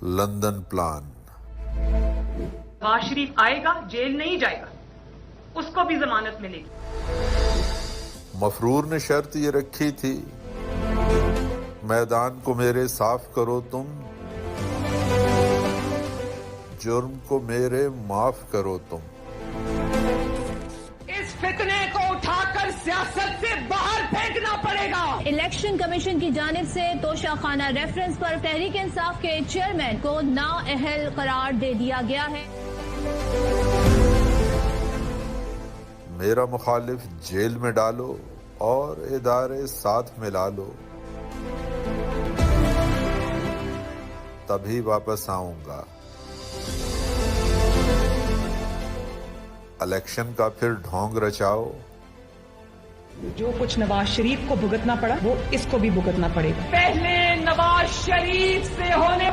London plan. Nawaz Sharif آئے گا، jail نہیں جائے گا، اس کو بھی ضمانت ملے گی۔ مفرور نے شرط یہ رکھی تھی، میدان کو میرے صاف کرو تم، جرم کو میرے معاف کرو تم۔ اس فتنے کو اٹھا کر سیاست سے باہر پھینکنا پڑے گا۔ الیکشن کمیشن کی جانب سے توشہ خانہ ریفرنس پر تحریک انصاف کے چیئرمین کو نااہل قرار دے دیا گیا ہے۔ میرا مخالف جیل میں ڈالو اور ادارے ساتھ ملا لو، تبھی واپس آؤں گا۔ الیکشن کا پھر ڈھونگ رچاؤ۔ جو کچھ نواز شریف کو بھگتنا پڑا وہ اس کو بھی بھگتنا پڑے گا۔ پہلے نواز شریف سے ہونے